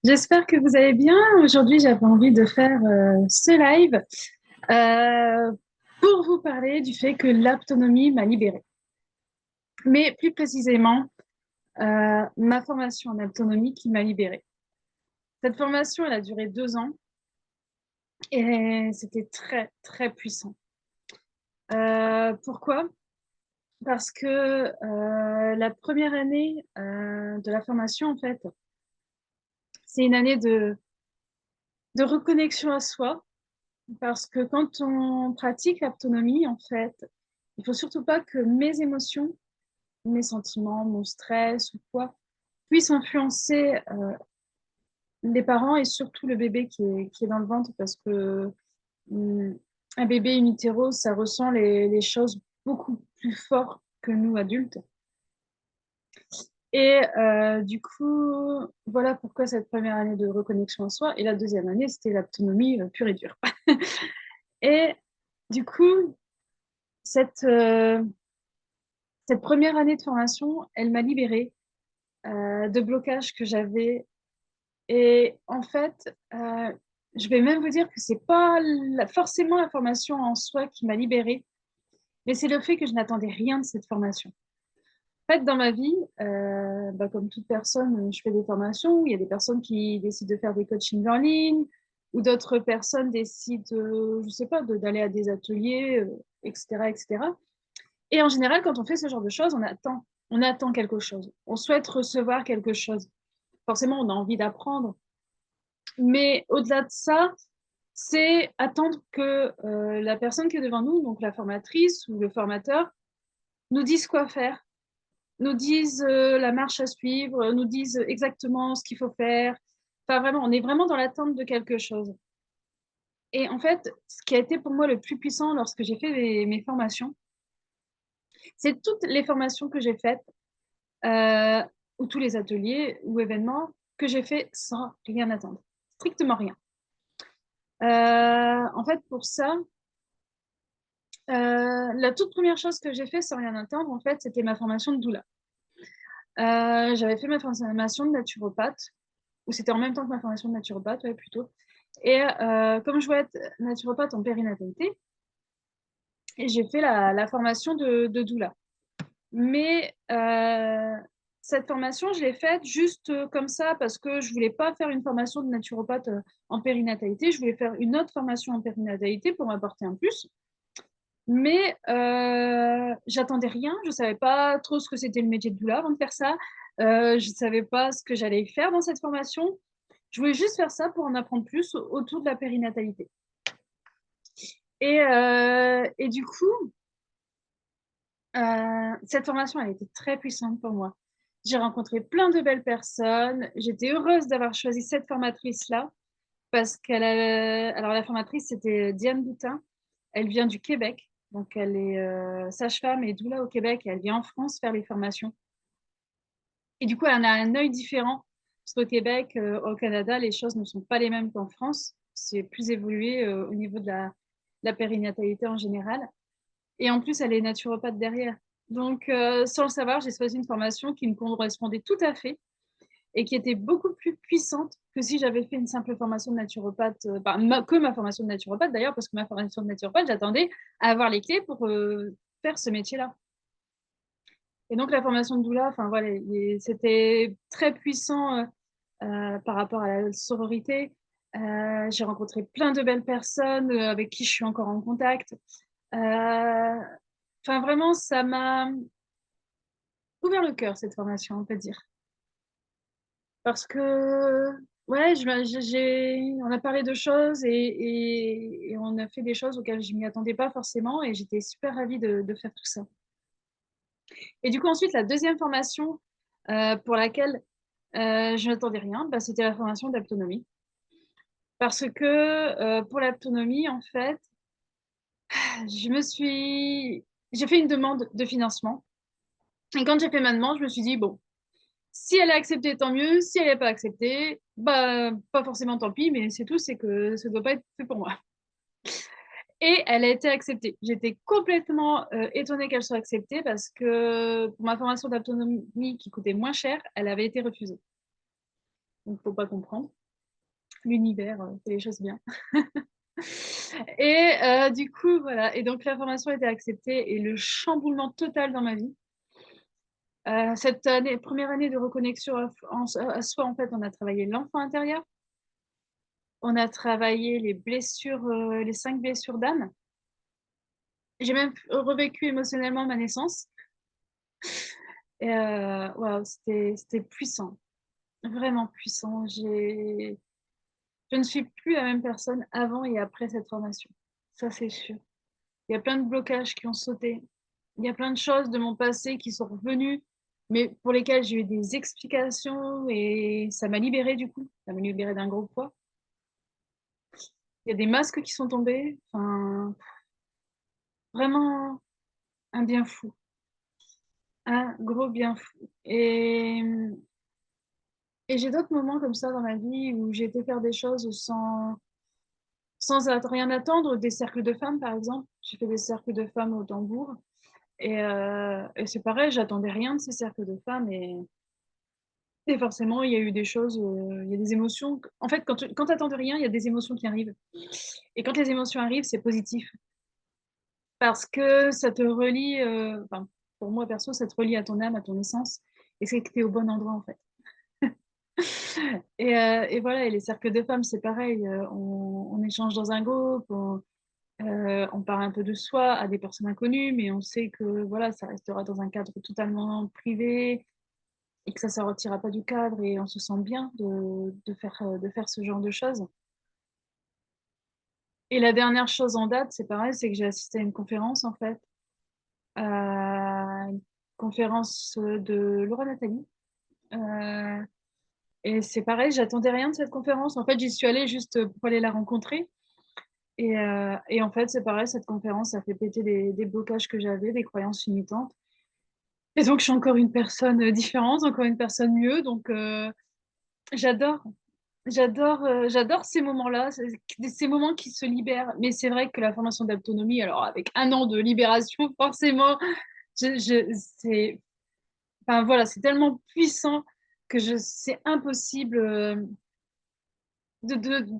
J'espère que vous allez bien. Aujourd'hui, j'avais envie de faire ce live euh, pour vous parler du fait que l'autonomie m'a libérée. Mais plus précisément, ma formation en autonomie qui m'a libérée. Cette formation, elle a duré 2 ans et c'était très, très puissant. Pourquoi? Parce que la première année de la formation, en fait, c'est une année de reconnexion à soi. Parce que quand on pratique l'autonomie, en fait, il faut surtout pas que mes émotions, mes sentiments, mon stress ou quoi, puissent influencer les parents et surtout le bébé qui est dans le ventre parce que hum, un bébé in utero, ça ressent les choses beaucoup plus fort que nous adultes. Et du coup, voilà pourquoi cette première année de reconnexion à soi et la deuxième année, c'était l'autonomie pure et dure. Et du coup, cette, euh, cette première année de formation, elle m'a libérée de blocages que j'avais. Et en fait, je vais même vous dire que c'est pas forcément la formation en soi qui m'a libérée, mais c'est le fait que je n'attendais rien de cette formation. En fait, dans ma vie, comme toute personne, je fais des formations. Il y a des personnes qui décident de faire des coachings en ligne, ou d'autres personnes décident, je sais pas, d'aller à des ateliers, etc., etc. Et en général, quand on fait ce genre de choses, on attend quelque chose. On souhaite recevoir quelque chose. Forcément, on a envie d'apprendre. Mais au-delà de ça, c'est attendre que la personne qui est devant nous, donc la formatrice ou le formateur, nous dise quoi faire, nous dise la marche à suivre, nous dise exactement ce qu'il faut faire. Enfin, vraiment, on est vraiment dans l'attente de quelque chose. Et en fait, ce qui a été pour moi le plus puissant lorsque j'ai fait mes formations, c'est toutes les formations que j'ai faites euh, ou tous les ateliers ou événements que j'ai fait sans rien attendre, strictement rien. En fait, pour ça, la toute première chose que j'ai fait sans rien attendre, en fait, c'était ma formation de doula. J'avais fait ma formation de naturopathe, ou c'était en même temps que ma formation de naturopathe, ouais, plutôt. Et comme je voulais être naturopathe en périnatalité, j'ai fait la formation de doula. Mais cette formation, je l'ai faite juste comme ça parce que je voulais pas faire une formation de naturopathe en périnatalité. Je voulais faire une autre formation en périnatalité pour m'apporter un plus. Mais j'attendais rien. Je savais pas trop ce que c'était le métier de doula avant de faire ça. Je savais pas ce que j'allais faire dans cette formation. Je voulais juste faire ça pour en apprendre plus autour de la périnatalité. Et du coup, cette formation, elle était très puissante pour moi. J'ai rencontré plein de belles personnes. J'étais heureuse d'avoir choisi cette formatrice-là parce alors la formatrice, c'était Diane Boutin. Elle vient du Québec. Donc, elle est sage-femme et doula au Québec et elle vient en France faire les formations. Et du coup, elle en a un œil différent. Parce qu'au Québec, au Canada, les choses ne sont pas les mêmes qu'en France. C'est plus évolué au niveau de la périnatalité en général. Et en plus, elle est naturopathe derrière. Donc, sans le savoir, j'ai choisi une formation qui me correspondait tout à fait et qui était beaucoup plus puissante que si j'avais fait une simple formation de naturopathe, que ma formation de naturopathe d'ailleurs, parce que ma formation de naturopathe, j'attendais à avoir les clés pour faire ce métier-là. Et donc, la formation de doula, enfin voilà, c'était très puissant par rapport à la sororité. J'ai rencontré plein de belles personnes avec qui je suis encore en contact. Euh, Enfin, vraiment, ça m'a ouvert le cœur, cette formation, on peut dire. Parce que, ouais, on a parlé de choses et on a fait des choses auxquelles je ne m'y attendais pas forcément et j'étais super ravie de faire tout ça. Et du coup, ensuite, la deuxième formation pour laquelle je n'attendais rien, bah, c'était la formation d'autonomie. Parce que pour l'autonomie, en fait, je me suis... j'ai fait une demande de financement. Et quand j'ai fait ma demande, je me suis dit, bon, si elle est acceptée, tant mieux. Si elle n'est pas acceptée, bah, pas forcément tant pis, mais c'est tout, c'est que ça ne doit pas être fait pour moi. Et elle a été acceptée. J'étais complètement étonnée qu'elle soit acceptée parce que pour ma formation d'autonomie qui coûtait moins cher, elle avait été refusée. donc faut pas comprendre. L'univers fait les choses bien. Et du coup, voilà. Et donc la formation a été acceptée et le chamboulement total dans ma vie. Cette année, première année de reconnexion à soi, en fait, on a travaillé l'enfant intérieur, on a travaillé les blessures, les 5 blessures d'âme. J'ai même revécu émotionnellement ma naissance. Et waouh, c'était puissant, vraiment puissant. Je ne suis plus la même personne avant et après cette formation. Ça, c'est sûr. Il y a plein de blocages qui ont sauté. Il y a plein de choses de mon passé qui sont revenues, mais pour lesquelles j'ai eu des explications et ça m'a libérée du coup. Ça m'a libérée d'un gros poids. Il y a des masques qui sont tombés. Enfin, vraiment un bien fou. Un gros bien fou. Et j'ai d'autres moments comme ça dans ma vie où j'ai été faire des choses sans rien attendre. Des cercles de femmes, par exemple. J'ai fait des cercles de femmes au tambour. Et c'est pareil, j'attendais rien de ces cercles de femmes. Et forcément, il y a eu des choses, il y a des émotions. En fait, quand tu attends de rien, il y a des émotions qui arrivent. Et quand les émotions arrivent, c'est positif. Parce que ça te relie, enfin, pour moi perso, ça te relie à ton âme, à ton essence. Et c'est que tu es au bon endroit, en fait. Et voilà, et les cercles de femmes, c'est pareil. On échange dans un groupe, on parle un peu de soi à des personnes inconnues, mais on sait que voilà, ça restera dans un cadre totalement privé et que ça ne sortira pas du cadre et on se sent bien de faire ce genre de choses. Et la dernière chose en date, c'est pareil, c'est que j'ai assisté à une conférence en fait, une conférence de Laura Nathalie. Euh, et c'est pareil, j'attendais rien de cette conférence. En fait, j'y suis allée juste pour aller la rencontrer. Et en fait, c'est pareil, cette conférence, ça fait péter des blocages que j'avais, des croyances limitantes. Et donc, je suis encore une personne différente, encore une personne mieux. Donc, j'adore, j'adore ces moments-là, ces moments qui se libèrent. Mais c'est vrai que la formation d'autonomie, alors avec un an de libération, forcément, c'est, enfin voilà, c'est tellement puissant que c'est impossible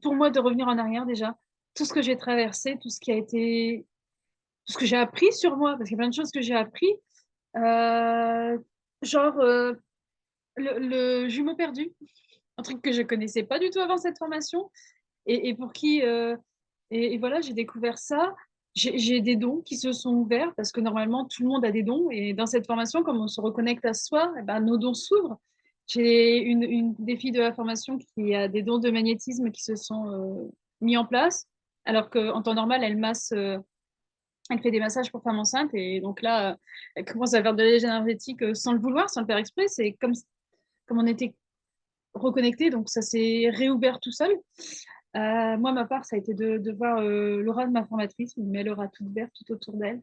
pour moi de revenir en arrière déjà. Tout ce que j'ai traversé, tout ce que j'ai appris sur moi, parce qu'il y a plein de choses que j'ai appris, euh, genre le jumeau perdu, un truc que je connaissais pas du tout avant cette formation, et pour qui, et voilà, j'ai découvert ça. J'ai des dons qui se sont ouverts parce que normalement tout le monde a des dons et dans cette formation, comme on se reconnecte à soi, eh ben, nos dons s'ouvrent. J'ai une des filles de la formation qui a des dons de magnétisme qui se sont mis en place, alors qu'en temps normal, elle fait des massages pour femmes enceintes et donc là, elle commence à faire de l'énergie énergétique sans le vouloir, sans le faire exprès. C'est comme on était reconnecté, donc ça s'est réouvert tout seul. Moi, ma part, ça a été de voir l'aura de ma formatrice, mais l'aura toute verte tout autour d'elle,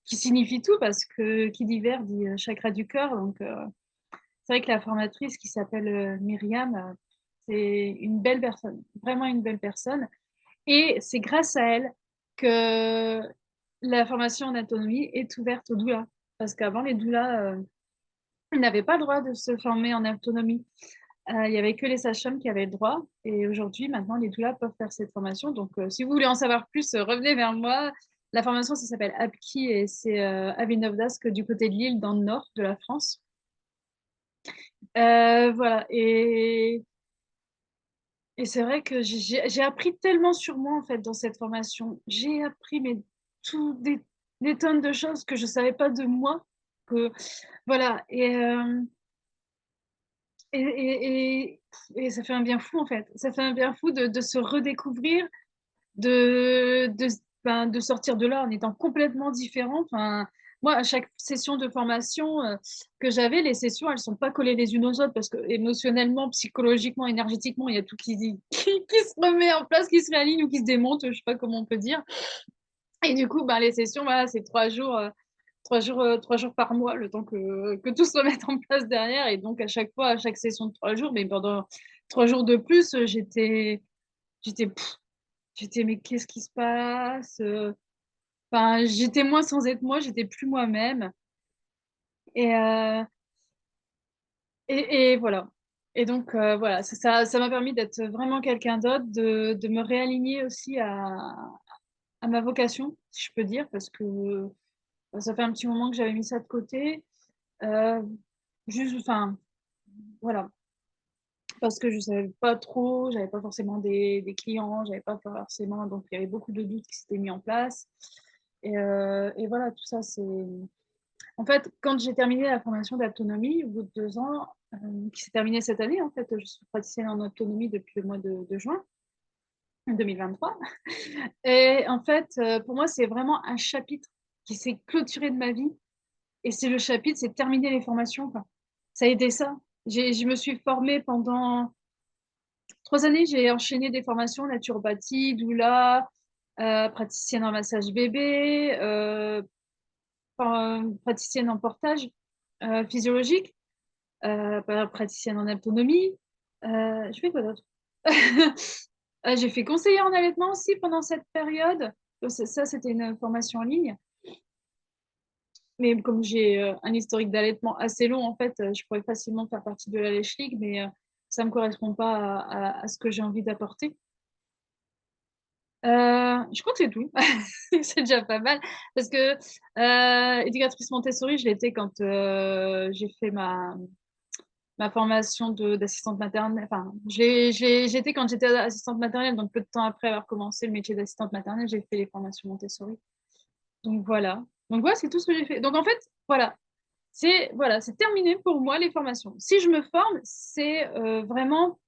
qui signifie tout parce que qui dit vert dit chakra du cœur. Donc, c'est vrai que la formatrice qui s'appelle Myriam, c'est une belle personne, vraiment une belle personne. Et c'est grâce à elle que la formation en autonomie est ouverte aux doulas. Parce qu'avant, les doulas n'avaient pas le droit de se former en autonomie. Il n'y avait que les sages-femmes qui avaient le droit. Et aujourd'hui, maintenant, les doulas peuvent faire cette formation. Donc, si vous voulez en savoir plus, revenez vers moi. La formation, ça s'appelle APKI et c'est à Villeneuve-d'Ascq, du côté de Lille, dans le nord de la France. Voilà. Et c'est vrai que j'ai appris tellement sur moi, en fait, dans cette formation. J'ai appris tout, des tonnes de choses que je ne savais pas de moi. Que, voilà. Et ça fait un bien fou, en fait. Ça fait un bien fou de se redécouvrir, de, de, de sortir de là en étant complètement différent. Enfin, moi, à chaque session de formation que j'avais, les sessions, elles sont pas collées les unes aux autres parce que émotionnellement, psychologiquement, énergétiquement, il y a tout qui se remet en place, qui se réaligne ou qui se démonte, je sais pas comment on peut dire. Et du coup, les sessions, voilà, c'est 3 jours. 3 jours, 3 jours par mois, le temps que tout se remette en place derrière. Et donc, à chaque fois, à chaque session de 3 jours, mais pendant 3 jours de plus, j'étais, pff, mais qu'est-ce qui se passe? Enfin, j'étais moi sans être moi, j'étais plus moi-même. Et, euh, et voilà. Et donc, voilà, ça m'a permis d'être vraiment quelqu'un d'autre, de me réaligner aussi à ma vocation, si je peux dire, parce que ça fait un petit moment que j'avais mis ça de côté. Euh, juste, enfin, voilà, parce que je savais pas trop, j'avais pas forcément des clients, j'avais pas forcément, donc il y avait beaucoup de doutes qui s'étaient mis en place. Et voilà, tout ça, c'est. En fait, quand j'ai terminé la formation d'autonomie, au bout de 2 ans, qui s'est terminée cette année, en fait, je suis praticienne en autonomie depuis le mois de juin 2023. Et en fait, pour moi, c'est vraiment un chapitre qui s'est clôturé de ma vie. Et c'est le chapitre, c'est terminer les formations, quoi. Ça a été ça. Je me suis formée pendant 3 années, j'ai enchaîné des formations, naturopathie, doula, praticienne en massage bébé, praticienne en portage physiologique, praticienne en autonomie. Je fais quoi d'autre? J'ai fait conseiller en allaitement aussi pendant cette période. Ça, c'était une formation en ligne. Mais comme j'ai un historique d'allaitement assez long, en fait, je pourrais facilement faire partie de la Lèche League, mais ça ne me correspond pas à ce que j'ai envie d'apporter. Je crois que c'est tout. C'est déjà pas mal. Parce que éducatrice Montessori, je l'étais quand j'ai fait ma formation d'assistante maternelle. Enfin, j'étais quand j'étais assistante maternelle, donc peu de temps après avoir commencé le métier d'assistante maternelle, j'ai fait les formations Montessori. Donc voilà. Donc voilà, c'est tout ce que j'ai fait. Donc en fait, c'est terminé pour moi les formations. Si je me forme, c'est vraiment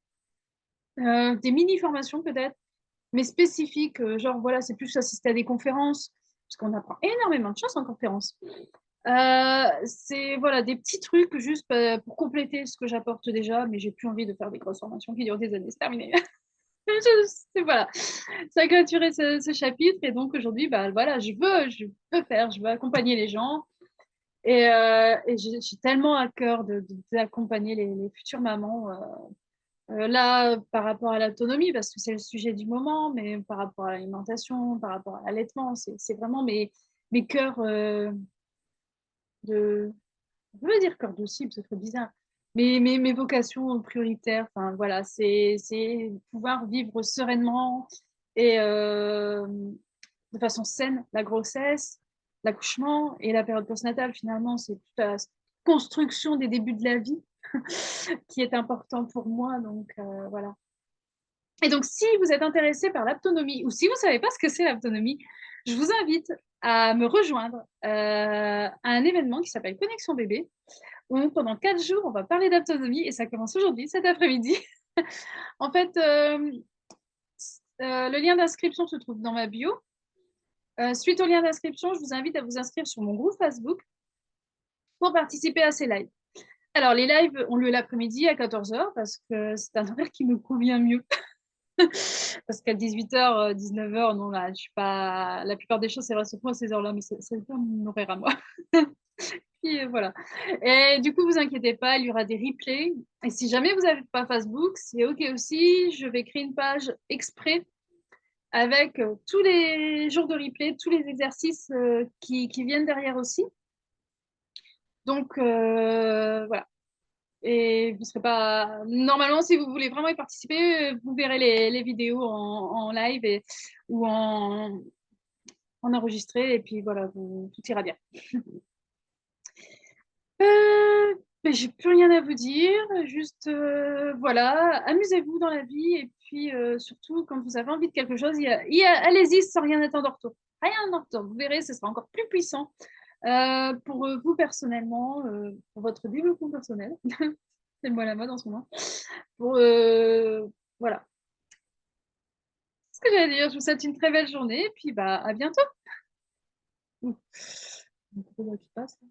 des mini-formations peut-être, mais spécifiques. Genre voilà, c'est plus assister à des conférences, parce qu'on apprend énormément de choses en conférence. C'est voilà, des petits trucs juste pour compléter ce que j'apporte déjà, mais j'ai plus envie de faire des grosses formations qui durent des années. C'est terminé. Voilà, ça a clôturé ce chapitre et donc aujourd'hui, bah, voilà, je veux accompagner les gens et j'ai tellement à cœur d'accompagner les futures mamans. Là, par rapport à l'autonomie, parce que c'est le sujet du moment, mais par rapport à l'alimentation, par rapport à l'allaitement, c'est vraiment mes cœurs de, je veux dire cœur de cible, c'est trop bizarre. Mais mes vocations prioritaires, enfin voilà, c'est pouvoir vivre sereinement et de façon saine la grossesse, l'accouchement et la période postnatale. Finalement, c'est toute la construction des débuts de la vie qui est important pour moi. Donc voilà. Et donc, si vous êtes intéressé par l'autonomie ou si vous ne savez pas ce que c'est l'autonomie, je vous invite à me rejoindre à un événement qui s'appelle Connexion Bébé, où pendant 4 jours, on va parler d'autonomie et ça commence aujourd'hui, cet après-midi. En fait, le lien d'inscription se trouve dans ma bio. Suite au lien d'inscription, je vous invite à vous inscrire sur mon groupe Facebook pour participer à ces lives. Alors, les lives ont lieu l'après-midi à 14h parce que c'est un horaire qui me convient mieux. Parce qu'à 18h, 19h, non, là, je suis pas. La plupart des choses, c'est vrai, surtout à ces heures-là, mais c'est pas mon horaire à moi. Puis voilà. Et du coup, vous inquiétez pas, il y aura des replays. Et si jamais vous n'avez pas Facebook, c'est OK aussi. Je vais créer une page exprès avec tous les jours de replay, tous les exercices qui viennent derrière aussi. Donc, voilà. Et vous serez pas. Normalement, si vous voulez vraiment y participer, vous verrez les vidéos en live ou en enregistré. Et puis voilà, tout ira bien. Mais j'ai plus rien à vous dire. Juste, voilà, amusez-vous dans la vie. Et puis, surtout, quand vous avez envie de quelque chose, allez-y sans rien attendre en retour. Rien en retour. Vous verrez, ce sera encore plus puissant pour vous personnellement, pour votre développement personnel. C'est le mot à la mode en ce moment. Pour, voilà. Ce que j'allais dire, je vous souhaite une très belle journée et puis bah, à bientôt. Ouh. Qui passe, là.